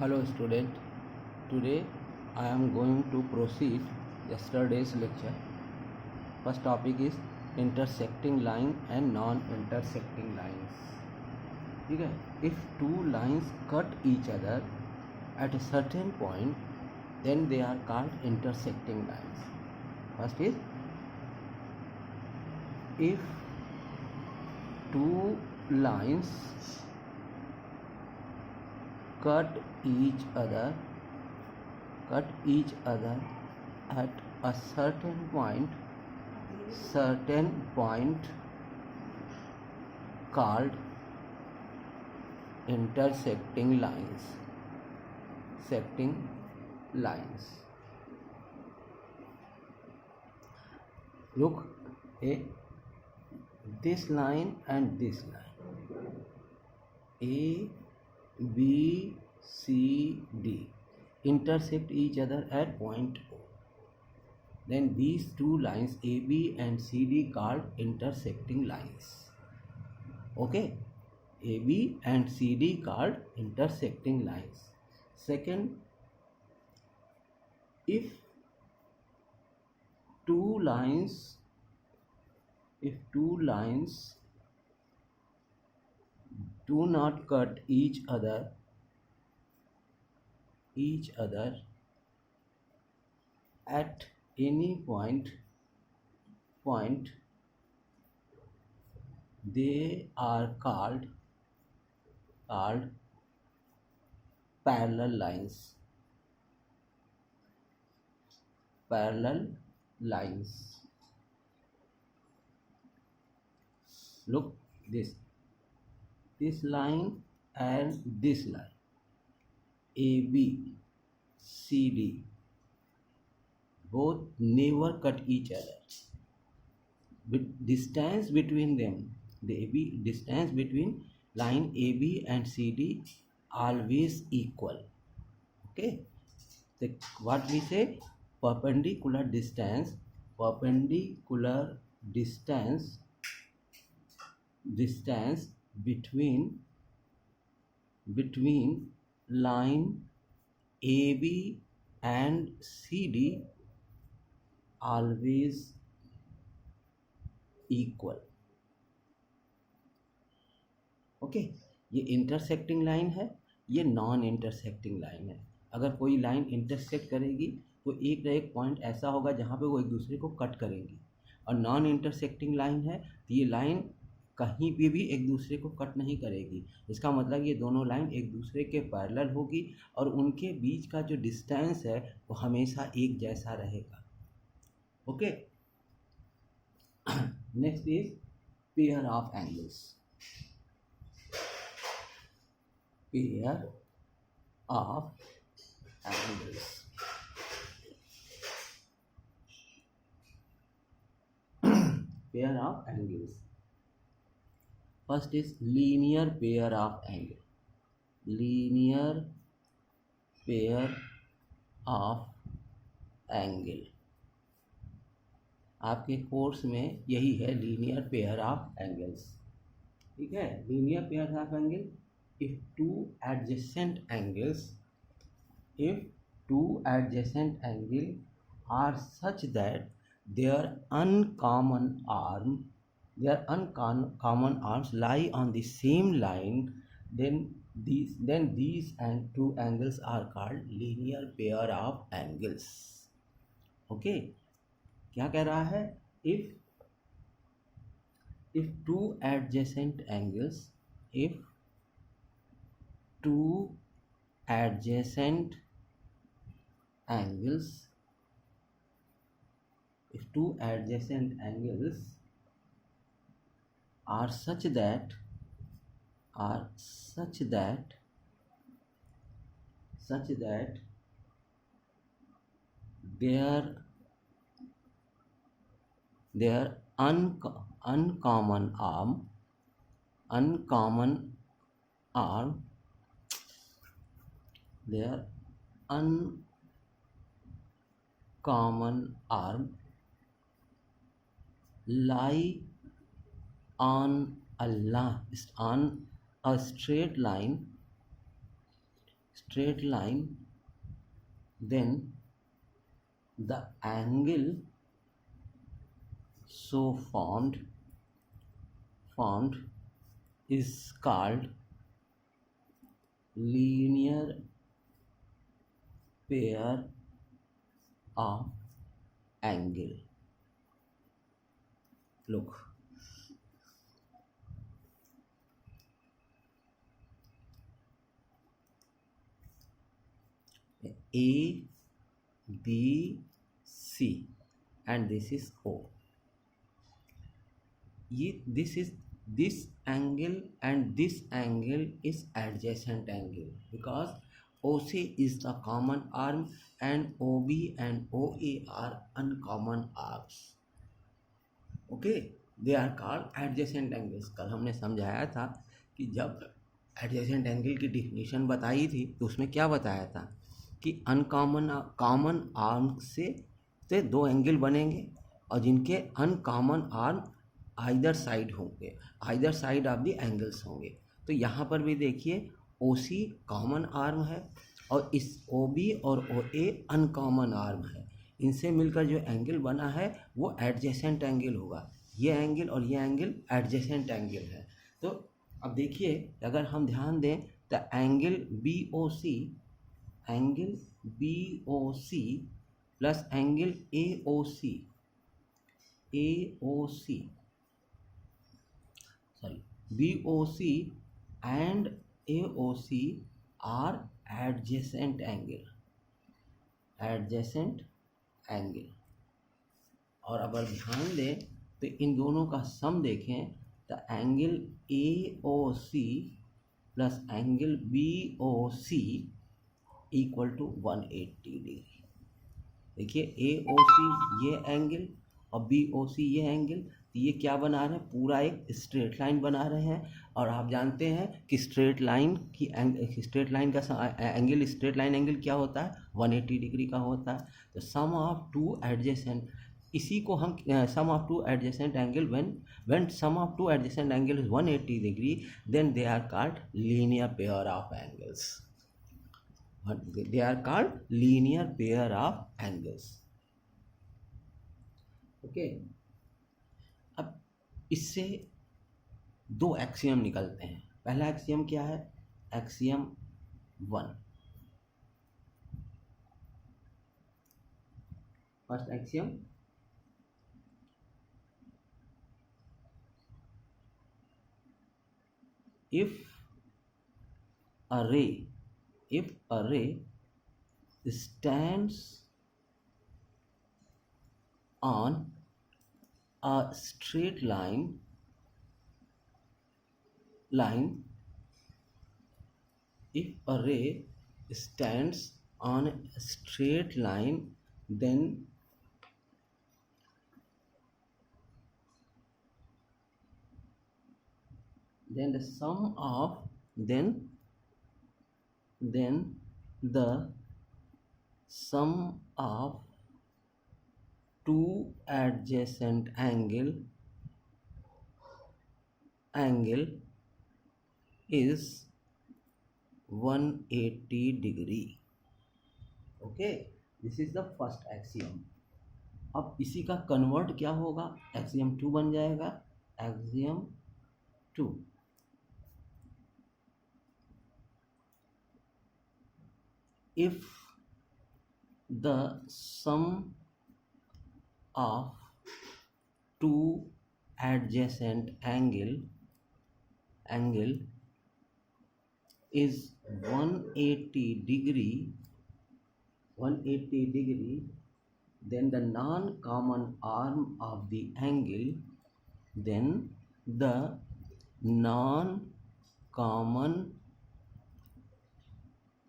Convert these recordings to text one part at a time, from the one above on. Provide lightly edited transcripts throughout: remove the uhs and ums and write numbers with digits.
Hello student, today I am going to proceed yesterday's lecture. First topic is intersecting line and non-intersecting lines. ठीक है, if two lines cut each other at a certain point, then they are called intersecting lines. First is, if two lines cut each other at a certain point called intersecting lines. Look, this line and this line, A, B, C, D intersect each other at point O. Then these two lines AB and CD called intersecting lines. Okay, AB and CD called intersecting lines. Second, if two lines do not cut each other at any point, they are called parallel lines. Look, this line and this line, AB, CD, both never cut each other. Distance between them, distance between line AB and CD always equal. Okay, what we say, perpendicular distance between line AB and CD always equal. Okay, ये intersecting line है, ये non intersecting line है. अगर कोई line intersect करेगी तो एक ना एक पॉइंट ऐसा होगा जहाँ पे वो एक दूसरे को कट करेंगी. और नॉन इंटरसेक्टिंग लाइन है तो ये लाइन कहीं पे भी एक दूसरे को कट नहीं करेगी. इसका मतलब ये दोनों लाइन एक दूसरे के पैरेलल होगी और उनके बीच का जो डिस्टेंस है वो हमेशा एक जैसा रहेगा. Okay, next is pair of angles. Pair of angles. Pair of angles. First is linear pair of angle. Linear pair of angle. आपके कोर्स में यही है, लीनियर पेयर ऑफ एंगल्स. ठीक है, linear pair of angle, if two adjacent angle are such that their uncommon arms lie on the same line, then these and two angles are called linear pair of angles. Okay, क्या कह रहा है, if two adjacent angles are such that their uncommon arm lie on a straight line straight line, then the angle so formed is called linear pair of angle. Look, A, B, C, and this is O. This angle and this angle is adjacent angle because OC is the common arm and OB and OA are uncommon arms. Okay, they are called adjacent angles. कल हमने समझाया था कि जब adjacent angle की definition बताई थी तो उसमें क्या बताया था कि कॉमन आर्म से दो एंगल बनेंगे और जिनके अनकॉमन आर्म आइदर साइड होंगे, either side of the angles होंगे। तो यहाँ पर भी देखिए OC कॉमन आर्म है और इस OB और OA अनकॉमन आर्म है। इनसे मिलकर जो एंगल बना है वो एडजेसेंट एंगल होगा। ये एंगल और ये एंगल एडजेसेंट एंगल है। तो अब देखिए अगर हम ध्यान दें तो angle BOC plus angle AOC BOC and AOC are adjacent angle। और अगर ध्यान दें तो इन दोनों का सम देखें तो angle AOC plus angle BOC equal to 180 degree. देखिए AOC ये एंगल और BOC ये एंगल, तो ये क्या बना रहे हैं, पूरा एक स्ट्रेट लाइन बना रहे हैं। और आप जानते हैं कि स्ट्रेट लाइन का एंगल, स्ट्रेट लाइन एंगल क्या होता है, 180 डिग्री का होता है। तो सम ऑफ टू एडजेसेंट, इसी को हम sum of two adjacent angle, when sum of two adjacent angle is 180 degree, then they are called linear pair of angles. They are called linear pair of angles. Okay, अब इससे दो axiom निकलते हैं। पहला axiom क्या है, axiom 1। First axiom, if a ray stands on a straight line, if a ray stands on a straight line, then the sum of two adjacent angle is 180 degree. Okay, this is the first axiom. अब इसी का convert क्या होगा, axiom 2 बन जाएगा। Axiom 2, if the sum of two adjacent angle is 180 degree, then the non-common arm of the angle, then the non-common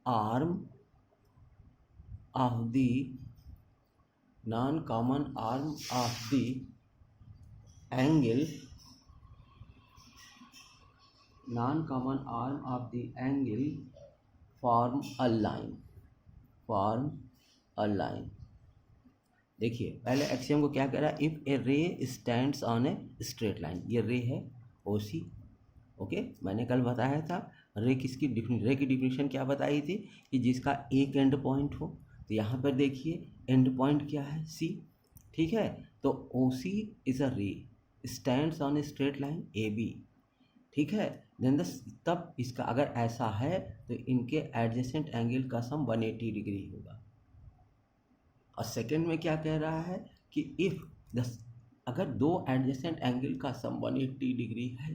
arm of the angle form a line। देखिए पहले axiom को क्या कह रहा है, इफ ए रे stands on a straight line, ये रे है OC। ओके, मैंने कल बताया था रे किसकी रे की डिफिनेशन क्या बताई थी कि जिसका एक एंड पॉइंट हो। तो यहाँ पर देखिए एंड पॉइंट क्या है, सी। ठीक है, तो ओ सी is a ray stands on a straight line A B. ठीक है, देन द तब इसका अगर ऐसा है तो इनके एडजेसेंट एंगल का सम 180 डिग्री होगा। और सेकंड में क्या कह रहा है कि इफ द अगर दो एडजेसेंट एंगल का सम 180 डिग्री है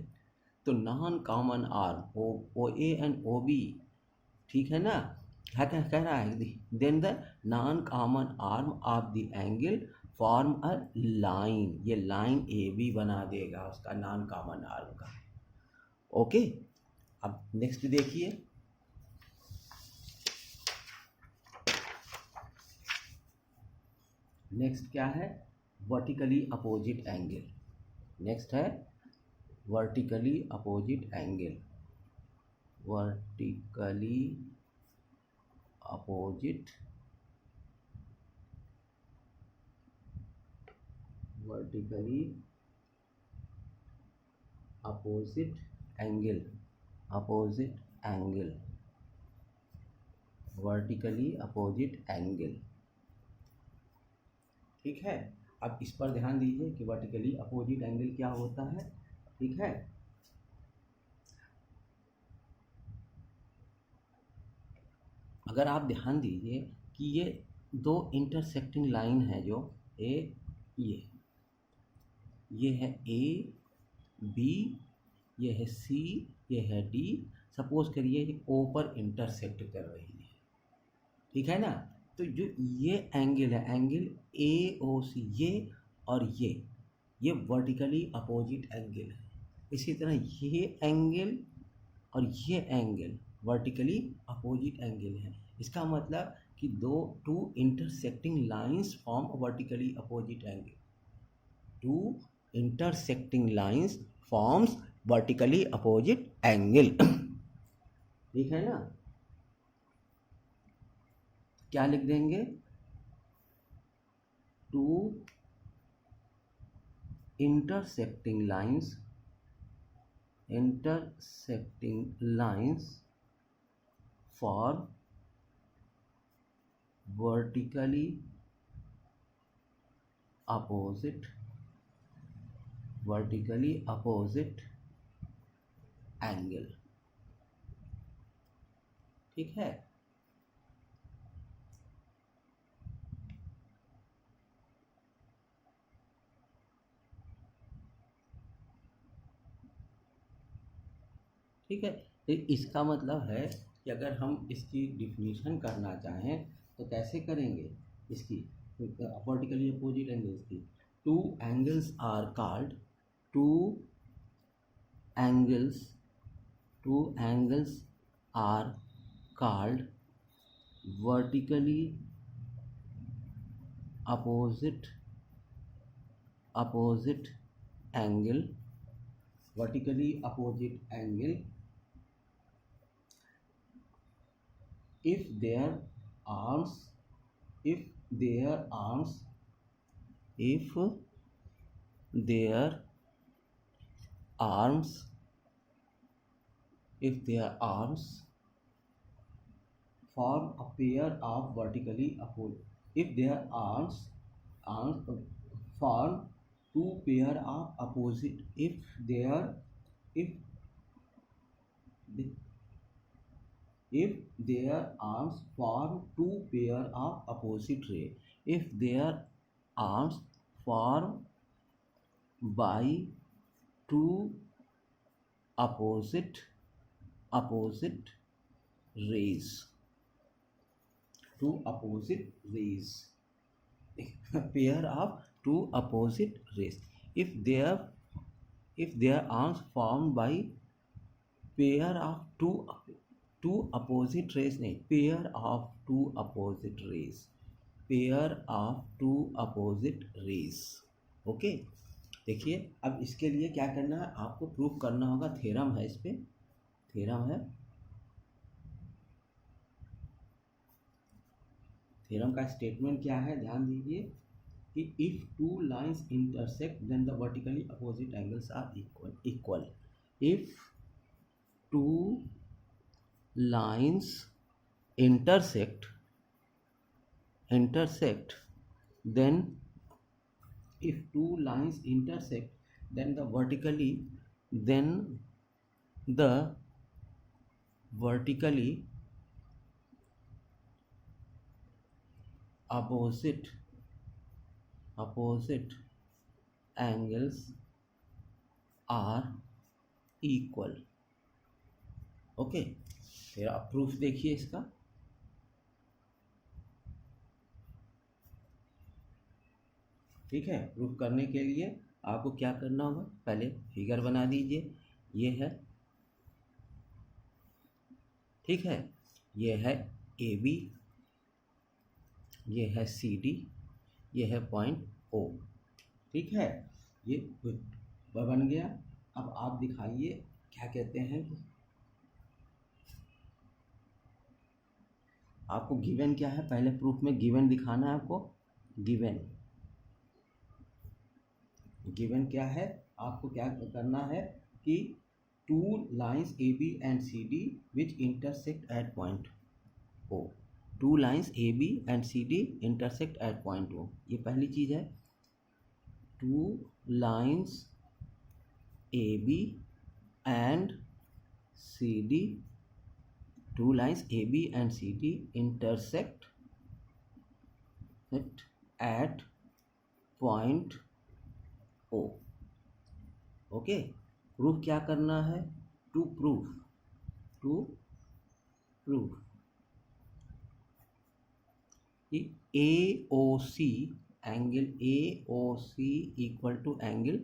तो non common arm O A and O B, ठीक है ना, क्या कह रहा है, then the non common arm of the angle form a line, ये लाइन ए बी बना देगा उसका नॉन कॉमन आर्म का। ओके, अब नेक्स्ट देखिए, नेक्स्ट क्या है, वर्टिकली अपोजिट एंगल। नेक्स्ट है vertically opposite angle, vertically opposite, vertically opposite angle, opposite angle, vertically opposite angle. ठीक है, अब इस पर ध्यान दीजिए कि वर्टिकली अपोजिट एंगल क्या होता है। ठीक है, अगर आप ध्यान दीजिए कि ये दो इंटरसेक्टिंग लाइन है, जो ये है ए बी, ये है सी, ये है डी। सपोज करिए ये ओ पर इंटरसेक्ट कर रही है, ठीक है ना। तो जो ये एंगल है, एंगल ए ओ सी, ये और ये वर्टिकली अपोजिट एंगल है। इसी तरह ये एंगल और ये एंगल वर्टिकली अपोजिट एंगल है। इसका मतलब कि two intersecting lines form vertically opposite angle, two intersecting lines forms vertically opposite angle. ठीक है ना, क्या लिख देंगे, two intersecting lines for vertically opposite angle। ठीक है, ठीक है। तो इसका मतलब है कि अगर हम इसकी डिफिनीशन करना चाहें तो कैसे करेंगे इसकी, वर्टिकली अपोजिट एंगल्स की। Two angles are called, two angles are called vertically opposite angle, vertically opposite angle if their arms if their arms form a pair of vertically opposite, if their arms form two pair of opposite, if their arms form two pair of opposite ray, if their arms form by two opposite rays, pair of two opposite rays, if their arms formed by pair of two opposite rays, नहीं, pair of two opposite rays। Okay, देखिए अब इसके लिए क्या करना है, आपको proof करना होगा, थ्योरम है, इस पे थ्योरम है। थ्योरम का स्टेटमेंट क्या है, ध्यान दीजिए कि if two lines intersect then the vertically opposite angles are equal. If two lines intersect, then if two lines intersect, then the vertically opposite angles are equal. Okay, फिर आप proof देखिए इसका। ठीक है, प्रूफ करने के लिए आपको क्या करना होगा, पहले फिगर बना दीजिए। ये है, ठीक है, ये है ए बी, ये है सी डी, ये है पॉइंट ओ। ठीक है, ये बन गया। अब आप दिखाइए क्या कहते हैं, आपको गिवन क्या है, पहले प्रूफ में गिवन दिखाना है आपको। गिवन क्या है, आपको क्या करना है कि two lines A B and C D which intersect at point O. Two lines A B and C D intersect at point O, ये पहली चीज़ है। Two lines A B and C D, two lines AB and CD intersect at point O. Okay, proof क्या करना है, to proof कि AOC angle AOC equal to angle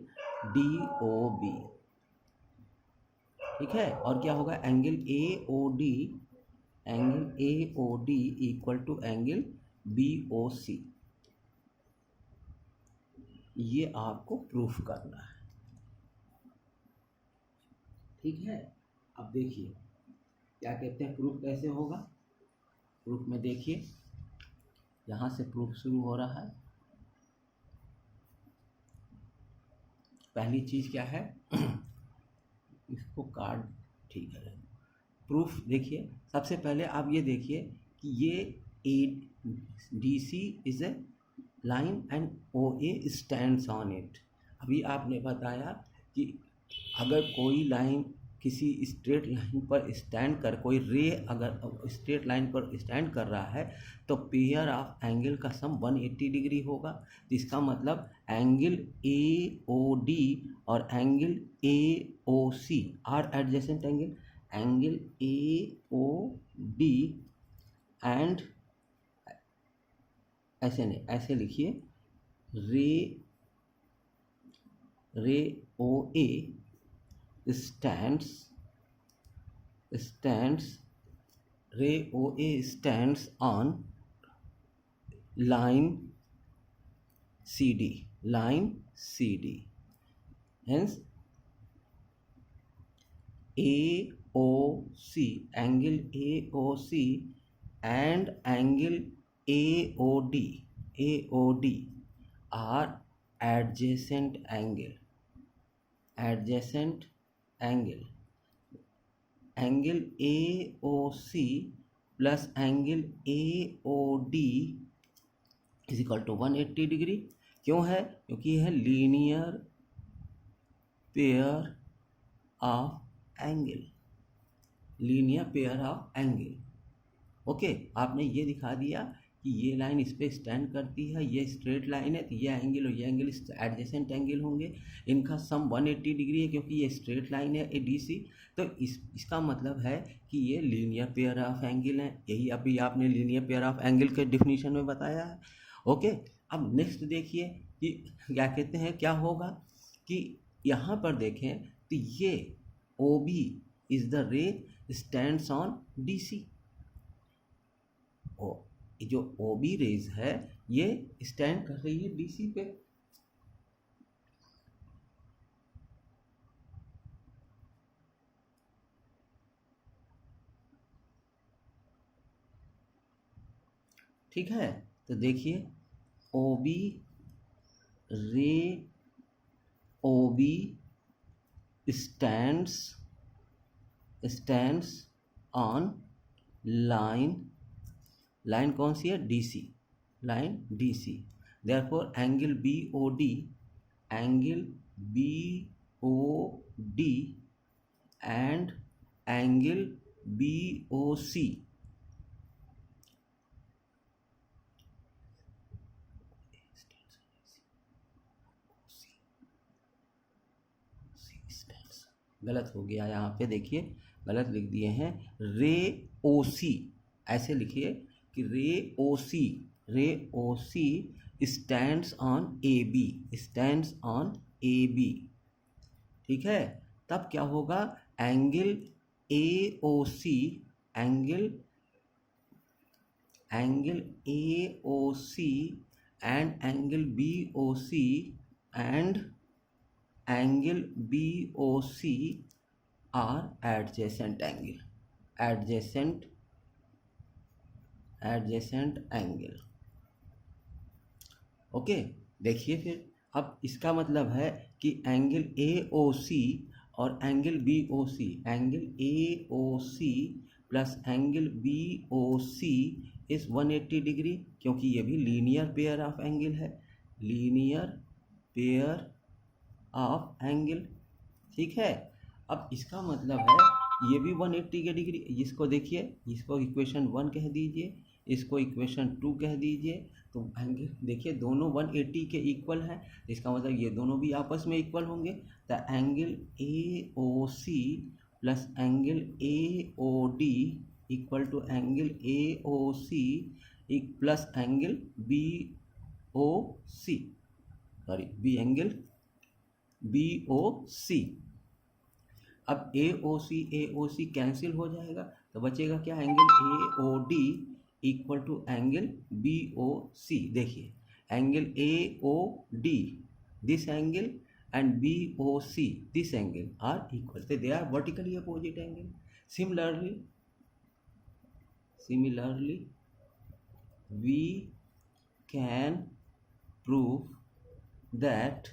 DOB। ठीक है, और क्या होगा, angle AOD equal to angle BOC। ये आपको प्रूफ करना है। ठीक है, अब देखिए क्या कहते हैं, प्रूफ कैसे होगा। प्रूफ में देखिए, यहाँ से प्रूफ शुरू हो रहा है। पहली चीज़ क्या है इसको काट, ठीक है। प्रूफ देखिए, सबसे पहले आप ये देखिए कि ये ADC is a line and OA stands on it. अभी आपने बताया कि अगर कोई लाइन किसी स्ट्रेट लाइन पर स्टैंड कर, कोई रे अगर स्ट्रेट लाइन पर स्टैंड कर रहा है तो पेयर ऑफ एंगल का सम 180 डिग्री होगा। इसका मतलब एंगल AOD और angle AOC are adjacent angle. Angle AOD and ऐसे नहीं, ऐसे लिखिए, रे OA stands ray OA stands on line CD, hence AOC, angle AOC and angle AOD are adjacent angle। Angle AOC plus angle AOD is equal to 180 degree. क्यों है, क्योंकि यह linear pair of angle. Okay, आपने ये दिखा दिया कि ये लाइन इस पर स्टैंड करती है, ये स्ट्रेट लाइन है, तो ये एंगल और ये एंगल एडजेसेंट एंगल होंगे। इनका सम 180 डिग्री है क्योंकि ये स्ट्रेट लाइन है ADC। तो इसका मतलब है कि ये लीनियर पेयर ऑफ एंगल है। यही अभी आपने लीनियर पेयर ऑफ एंगल के डिफिनीशन में बताया है। ओके, अब नेक्स्ट देखिए कि क्या कहते हैं, क्या होगा कि यहाँ पर देखें तो ये OB इज द रे स्टैंड्स ऑन DC। जो OB रेज है ये स्टैंड कर रही है DC पे। ठीक है, तो देखिए रे OB stands on लाइन कौन सी है, DC, line DC, therefore angle BOD and angle BOC गलत हो गया यहाँ पे, देखिए गलत लिख दिए हैं, रे OC, ऐसे लिखिए कि रे OC स्टैंड्स ऑन AB, ठीक है। तब क्या होगा, angle AOC and angle BOC are adjacent angle. Okay, देखिए फिर अब इसका मतलब है कि एंगल AOC और angle AOC plus angle BOC इस 180 डिग्री, क्योंकि ये भी लीनियर पेयर ऑफ एंगल, ठीक है। अब इसका मतलब है ये भी 180 के डिग्री, इसको देखिए, इसको इक्वेशन 1 कह दीजिए, इसको इक्वेशन 2 कह दीजिए, तो एंगल देखिए दोनों 180 के इक्वल हैं, इसका मतलब ये दोनों भी आपस में इक्वल होंगे। तो angle AOC plus angle AOD equal to angle AOC plus angle BOC। अब AOC कैंसिल हो जाएगा, तो बचेगा क्या, angle AOD equal to angle BOC। देखिए angle AOD this angle and BOC this angle are equal, so they are vertically opposite angle. Similarly we can prove that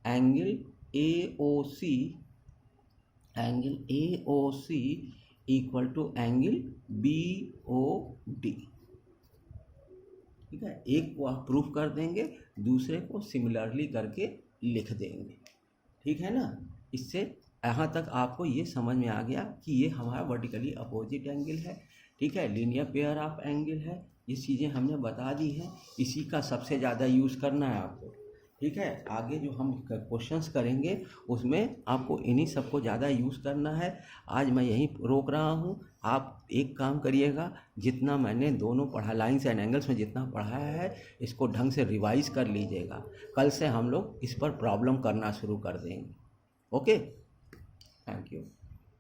angle AOC equal to angle BOD, ठीक है। एक को आप proof कर देंगे, दूसरे को सिमिलरली करके लिख देंगे, ठीक है ना। इससे यहाँ तक आपको ये समझ में आ गया कि ये हमारा वर्टिकली अपोजिट एंगल है, ठीक है, लीनियर पेयर ऑफ एंगल है। ये चीज़ें हमने बता दी हैं, इसी का सबसे ज़्यादा यूज़ करना है आपको, ठीक है। आगे जो हम क्वेश्चंस करेंगे उसमें आपको इन्हीं सबको ज़्यादा यूज़ करना है। आज मैं यहीं रोक रहा हूँ, आप एक काम करिएगा, जितना मैंने दोनों पढ़ा लाइन्स एंड एंगल्स में जितना पढ़ाया है इसको ढंग से रिवाइज कर लीजिएगा। कल से हम लोग इस पर प्रॉब्लम करना शुरू कर देंगे। Okay, thank you.